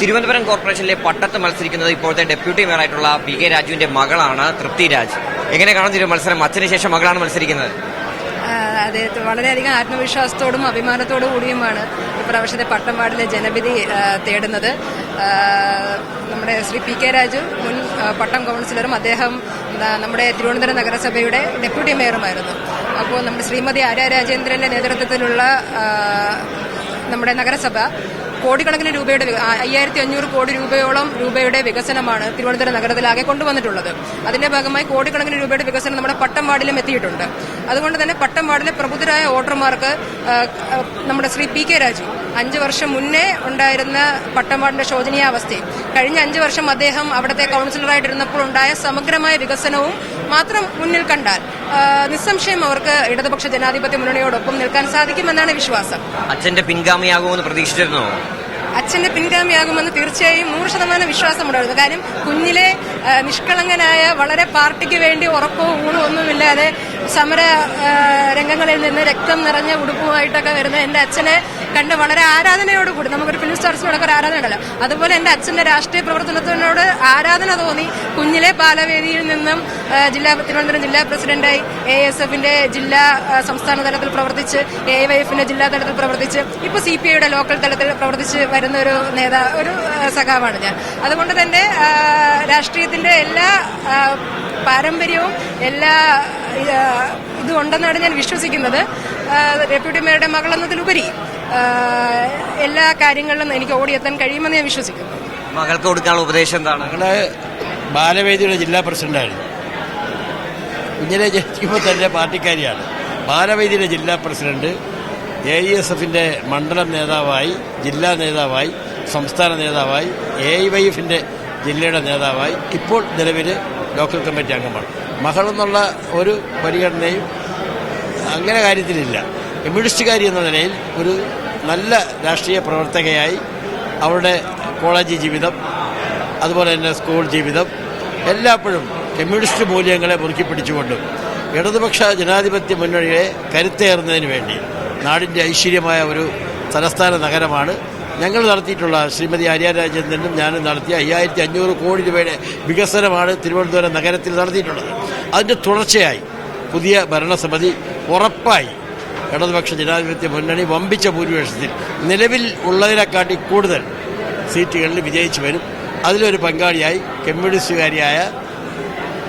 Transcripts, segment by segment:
തിരുവനന്തപുരം കോർപ്പറേഷനിലെ പട്ടത്ത് മത്സരിക്കുന്നത് ഇപ്പോഴത്തെ ഡെപ്യൂട്ടി മേയറായിട്ടുള്ള പി.കെ. രാജുവിന്റെ മകളാണ് തൃപ്തി രാജ്. എങ്ങനെ കാണുന്ന മത്സരം? അച്ഛന് ശേഷം മകളാണ് മത്സരിക്കുന്നത്. അദ്ദേഹത്തെ വളരെയധികം ആത്മവിശ്വാസത്തോടും അഭിമാനത്തോടു കൂടിയുമാണ് ഇപ്രാവശ്യത്തെ പട്ടം വാർഡിലെ ജനവിധി തേടുന്നത്. നമ്മുടെ ശ്രീ പി.കെ. രാജു മുൻ പട്ടം കൌൺസിലറും അദ്ദേഹം നമ്മുടെ തിരുവനന്തപുരം നഗരസഭയുടെ ഡെപ്യൂട്ടി മേയറുമായിരുന്നു. അപ്പോൾ നമ്മുടെ ശ്രീമതി ആര്യ രാജേന്ദ്രന്റെ നേതൃത്വത്തിലുള്ള നമ്മുടെ നഗരസഭ കോടിക്കണക്കിന് രൂപയുടെ 5500 കോടി രൂപയുടെ വികസനമാണ് തിരുവനന്തപുരം നഗരത്തിലാകെ കൊണ്ടുവന്നിട്ടുള്ളത്. അതിന്റെ ഭാഗമായി കോടിക്കണക്കിന് രൂപയുടെ വികസനം നമ്മുടെ പട്ടം വാർഡിലും എത്തിയിട്ടുണ്ട്. അതുകൊണ്ട് തന്നെ പട്ടം വാർഡിലെ പ്രബുദ്ധരായ വോട്ടർമാർക്ക് നമ്മുടെ ശ്രീ പി.കെ. രാജു 5 വർഷം മുന്നേ ഉണ്ടായിരുന്ന പട്ടം വാർഡിന്റെ ശോചനീയാവസ്ഥയും കഴിഞ്ഞ 5 വർഷം അദ്ദേഹം അവിടുത്തെ കൌൺസിലറായിട്ടിരുന്നപ്പോൾ ഉണ്ടായ സമഗ്രമായ വികസനവും മാത്രം മുന്നിൽ കണ്ടാൽ നിസ്സംശയം അവർക്ക് ഇടതുപക്ഷ ജനാധിപത്യ മുന്നണിയോടൊപ്പം നിൽക്കാൻ സാധിക്കുമെന്നാണ് വിശ്വാസം. അച്ഛന്റെ പിൻഗാമിയാകുമെന്ന് പ്രതീക്ഷിച്ചിരുന്നോ? അച്ഛന്റെ പിൻഗാമിയാകുമെന്ന് തീർച്ചയായും 100% വിശ്വാസമുണ്ടായിരുന്നു. കാര്യം കുഞ്ഞിലെ നിഷ്കളങ്കനായ വളരെ പാർട്ടിക്ക് വേണ്ടി ഉറപ്പോ ഊണോ ഒന്നുമില്ലാതെ സമര രംഗങ്ങളിൽ നിന്ന് രക്തം നിറഞ്ഞ ഉടുപ്പുമായിട്ടൊക്കെ വരുന്ന എന്റെ അച്ഛനെ കണ്ട് വളരെ ആരാധനയോടുകൂടി, നമുക്കൊരു ഫിലിം സ്റ്റാർസിനോടൊക്കെ ഒരു ആരാധന ഉണ്ടല്ലോ, അതുപോലെ എന്റെ അച്ഛന്റെ രാഷ്ട്രീയ പ്രവർത്തനത്തിനോട് ആരാധന തോന്നി കുഞ്ഞിലെ പാലവേദിയിൽ നിന്നും തിരുവനന്തപുരം ജില്ലാ പ്രസിഡന്റായി ASFന്റെ ജില്ലാ സംസ്ഥാന തലത്തിൽ പ്രവർത്തിച്ച് AYFന്റെ ജില്ലാ തലത്തിൽ പ്രവർത്തിച്ച് ഇപ്പൊ CPIയുടെ ലോക്കൽ തലത്തിൽ പ്രവർത്തിച്ച് വരുന്ന ഒരു സഖാവാണ് ഞാൻ. അതുകൊണ്ട് തന്നെ രാഷ്ട്രീയത്തിന്റെ എല്ലാ പാരമ്പര്യവും എല്ലാ ഇതും ഉണ്ടെന്നാണ് ഞാൻ വിശ്വസിക്കുന്നത്. ഡെപ്യൂട്ടി മേയറുടെ മകൾ എന്നതിലുപരി എല്ലാ കാര്യങ്ങളിലും എനിക്ക് ഓടിയെത്താൻ കഴിയുമെന്ന് ഞാൻ വിശ്വസിക്കുന്നു. മകൾക്ക് കൊടുക്കാനുള്ള ഉപദേശം എന്താണ്? മകള് ബാലവേദിയുടെ ജില്ലാ പ്രസിഡന്റായിരുന്നു. കുഞ്ഞിലെ ജനിക്കുമ്പോൾ തന്നെ പാർട്ടിക്കാരിയാണ്. ബാലവേദിയുടെ ജില്ലാ പ്രസിഡന്റ്, AESFന്റെ മണ്ഡലം നേതാവായി, ജില്ലാ നേതാവായി, സംസ്ഥാന നേതാവായി, AYFന്റെ ജില്ലയുടെ നേതാവായി, ഇപ്പോൾ നിലവിൽ ലോക്കൽ കമ്മിറ്റി അംഗമാണ്. മകളെന്നുള്ള ഒരു പരിഗണനയും അങ്ങനെ കാര്യത്തിലില്ല. കമ്മ്യൂണിസ്റ്റുകാരി എന്ന നിലയിൽ ഒരു നല്ല രാഷ്ട്രീയ പ്രവർത്തകയായി അവരുടെ കോളേജ് ജീവിതം, അതുപോലെ തന്നെ സ്കൂൾ ജീവിതം എല്ലായ്പ്പോഴും കമ്മ്യൂണിസ്റ്റ് മൂല്യങ്ങളെ മുറുക്കി പിടിച്ചുകൊണ്ടും ഇടതുപക്ഷ ജനാധിപത്യ മുന്നണിയെ കരുത്തേറുന്നതിന് വേണ്ടി നാടിൻ്റെ ഐശ്വര്യമായ ഒരു തലസ്ഥാന നഗരമാണ് ഞങ്ങൾ നടത്തിയിട്ടുള്ള ശ്രീമതി ആര്യ രാജേന്ദ്രനും ഞാനും നടത്തിയ 5500 കോടി രൂപയുടെ വികസനമാണ് തിരുവനന്തപുരം നഗരത്തിൽ നടത്തിയിട്ടുള്ളത്. അതിൻ്റെ തുടർച്ചയായി പുതിയ ഭരണസമിതി ഉറപ്പായി ഇടതുപക്ഷ ജനാധിപത്യ മുന്നണി വമ്പിച്ച ഭൂരിപക്ഷത്തിൽ നിലവിൽ ഉള്ളതിനെക്കാട്ടി കൂടുതൽ സീറ്റുകളിൽ വിജയിച്ചു വരും. അതിലൊരു പങ്കാളിയായി കമ്മ്യൂണിസ്റ്റുകാരിയായ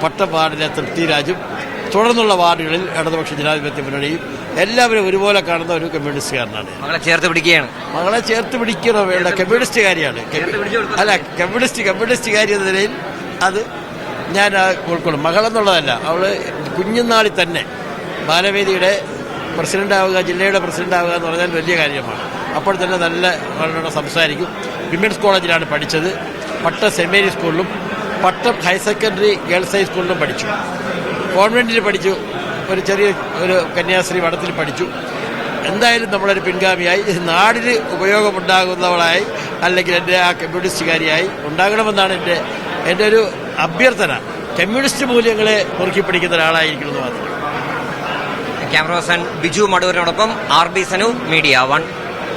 പട്ടം വാർഡിലെ തൃപ്തി രാജും തുടർന്നുള്ള വാർഡുകളിൽ ഇടതുപക്ഷ ജനാധിപത്യ മുന്നണിയും എല്ലാവരും ഒരുപോലെ കാണുന്ന ഒരു കമ്മ്യൂണിസ്റ്റുകാരനാണ്. മകളെ ചേർത്ത് പിടിക്കുകയാണ്. മകളെ ചേർത്ത് പിടിക്കണോ വേണ്ട, കമ്മ്യൂണിസ്റ്റുകാരിയാണ്. അല്ല, കമ്മ്യൂണിസ്റ്റുകാരി എന്ന നിലയിൽ അത് ഞാൻ ഉൾക്കൊള്ളും. മകളെന്നുള്ളതല്ല, അവള് കുഞ്ഞുനാളിൽ തന്നെ ബാലവേദിയുടെ പ്രസിഡന്റാവുക, ജില്ലയുടെ പ്രസിഡന്റാവുക എന്ന് പറഞ്ഞാൽ വലിയ കാര്യമാണ്. അപ്പോൾ തന്നെ നല്ല വളരെ സംസാരിക്കും. വിമൻസ് കോളേജിലാണ് പഠിച്ചത്. പട്ടം സെന്റ് മേരീസ് സ്കൂളിലും പട്ടം ഹയർ സെക്കൻഡറി ഗേൾസ് ഹൈസ്കൂളിലും പഠിച്ചു. കോൺവെന്റിൽ പഠിച്ചു. ഒരു കന്യാസ്ത്രീ മഠത്തിൽ പഠിച്ചു. എന്തായാലും നമ്മളൊരു പിൻഗാമിയായി നാടിന് ഉപയോഗമുണ്ടാകുന്നവളായി, അല്ലെങ്കിൽ എൻ്റെ ആ കമ്മ്യൂണിസ്റ്റുകാരിയായി ഉണ്ടാകണമെന്നാണ് എൻ്റെ ഒരു അഭ്യർത്ഥന. കമ്മ്യൂണിസ്റ്റ് മൂല്യങ്ങളെ മുറുക്കി പിടിക്കുന്ന ഒരാളായിരിക്കണമെന്ന് മാത്രം. ക്യാമറ പേഴ്സൺ ബിജു മടൂരിനോടൊപ്പം RB സനു, മീഡിയ 1.